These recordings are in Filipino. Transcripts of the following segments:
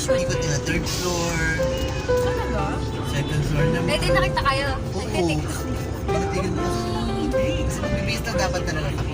usually. Ikot nila third floor, Talaga? second floor naman. Eh, di nakita kayo. Oo. Nagtitiktok. Pinatigil mo. Kasi magbibihis lang dapat talaga kami.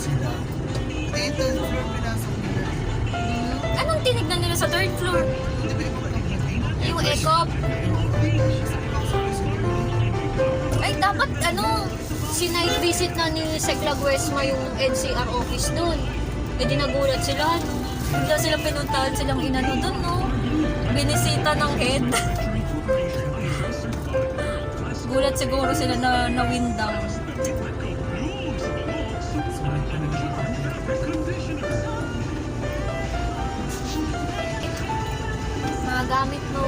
Sila. Pati yung third floor pinasok nila. Anong tinignan nila sa third floor? Hindi ba yung mga Yung ECOP? Ay, dapat si-night visit na ni Seclag Westma yung NCR office doon. Eh, di nagulat sila. Bigla sila pinuntahan silang inano doon, no? Binisita ng head. Gulat siguro sila na nawindang. Mga gamit mo.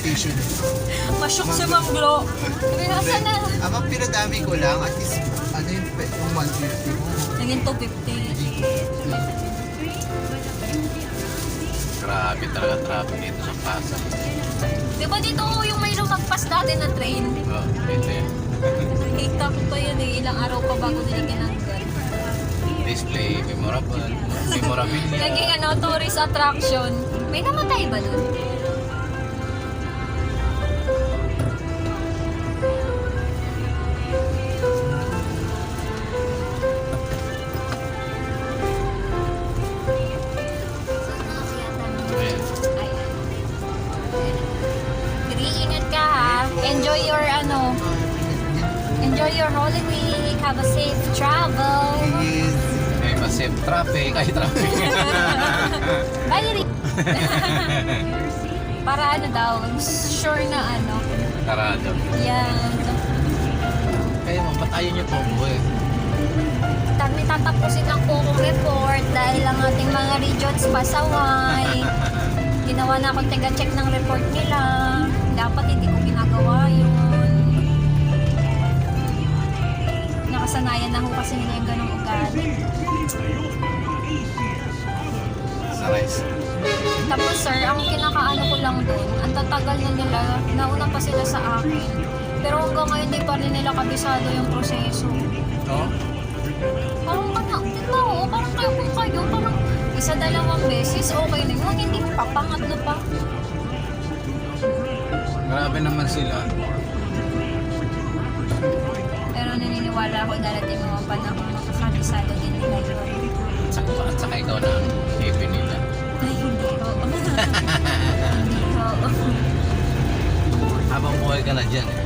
competition. Masyok si Ma'am Glo. Sabi na, saan na? Ang pinadami ko lang, at least, yung 150 mo. Naging 250. Grabe talaga traffic dito sa Pasay. Di ba dito yung may lumagpas dati na train? Oh, dito yan. Nakita ko pa yun eh. Ilang araw pa bago nila ginanggal. Display, memorabilia. Naging tourist attraction. May namatay ba dun? Ayan. Ingat ka ha. Enjoy your Holy Week. Have a safe travel. Yes. May masip traffic. Ay, traffic. Bye, Rick. Para sure na Karado. yan. Kaya mapatayin niyo po eh. Kami tatapusin ang Coco Report dahil ang ating mga regions pasaway. Ginawa na akong taga-check ng report nila. Dapat hindi ko ginagawa yun. Nakasanayan na ho kasi nila yung ganong ugali. Sa rice. Tapos sir, ang kinakaano ko lang doon, ang tatagal na nila, nauna pa sila sa akin. Pero hanggang ngayon di pa rin nila kabisado yung proseso. No? Parang parang kayo, parang isa dalawang beses, okay na yun, hindi pa, pangatlo pa. Grabe naman sila. Pero naniniwala ako darating mga panahon makakabisado din nila yun. At saka ikaw na ang happy nila. Ay, hindi ho. Hindi ho. Habang buhay ka na dyan eh.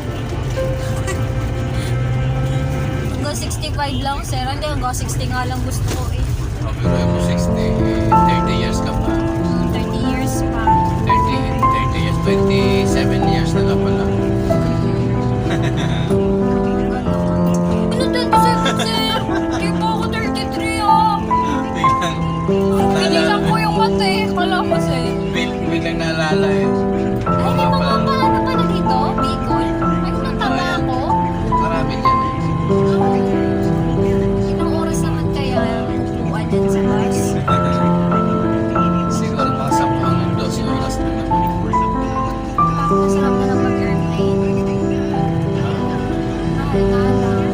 Hanggang 65 lang, sir. Hindi, hanggang 60 nga lang gusto ko eh. Pero mo 60, 30 years ka pa. 30 years pa. 30 years, 27 years na ka pala. Ano 27, sir? Hindi pa ako 33 ah. Hindi lang po yung mata eh. Kala ko sir. Biglang naalala eh. Ay, may mga paano pala dito? Bicol? Ay, natama ako. Marami dyan eh. Ilang oras naman kaya upuan dyan sa bus? Siguro mga 10 hanggang 12 oras na naman. Masarap na lang mag-airplane. Mahal na lang.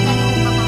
Ganun ba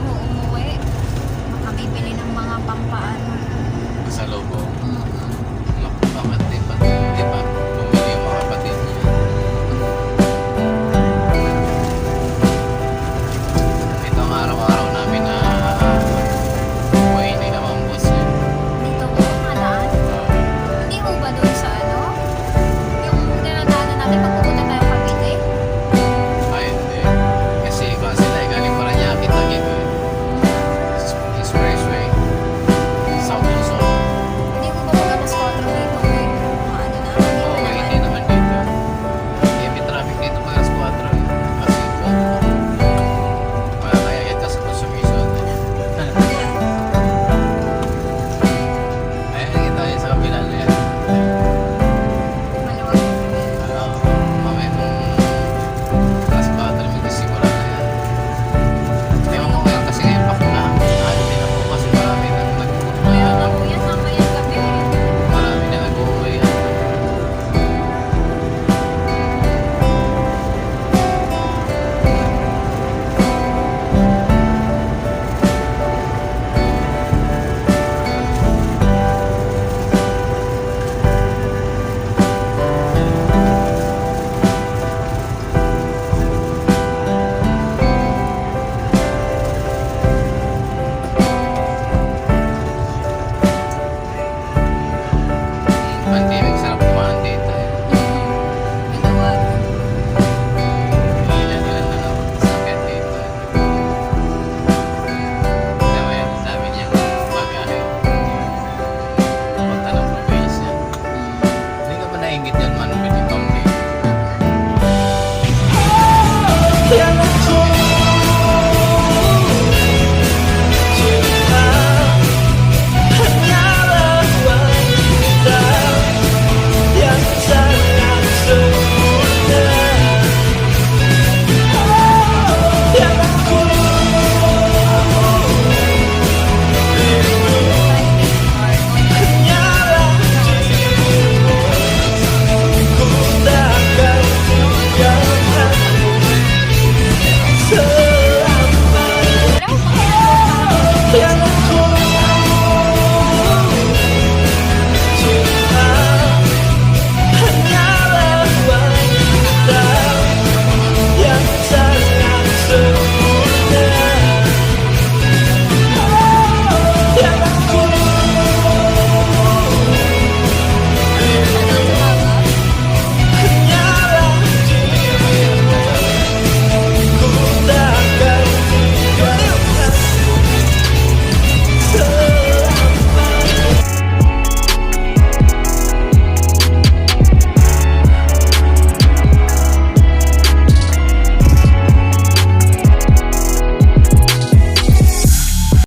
ako umuwi. Baka bibili ng mga pampaano. Sa lobo. Mm. Bakit di ba? Bumili yung mga kapatid niya. Ito ang araw-araw namin na buhay nila mga boss eh. Dito ko malaan. Hindi ho ba doon sa ano? Yung dinadaanan natin pag pupunta tayo Cavite? Ay, hindi. Kasi sila ay galing Paranaque, Taguig eh. Expressway. South Luzon. Hindi ko ba mag-alas 4 dito eh? Ano na? Hindi Oo, pa hindi naman. naman dito. Eh, may traffic dito pag alas 4 eh. Kasi kaya ka sa consumption. Ayan, nakita yun sa kabila na yan. Maluwag. Mamaya nung alas 4 magsisimula na yan. Ewan ko ngayon kasi ngayon pa na. Ano din ako kasi marami na Kaya nga nag-uuwi. po yan, mamayang gabi. Marami na nag-uuwi. Pandemic, sarap kumain dito eh. Maluwag. Ilan-ilan na lang sakit dito eh. Kaya yan, sabi niya, mag-ahe. Punta ng probinsya. Hindi ka ba naingit yan, man, with the company? Wala,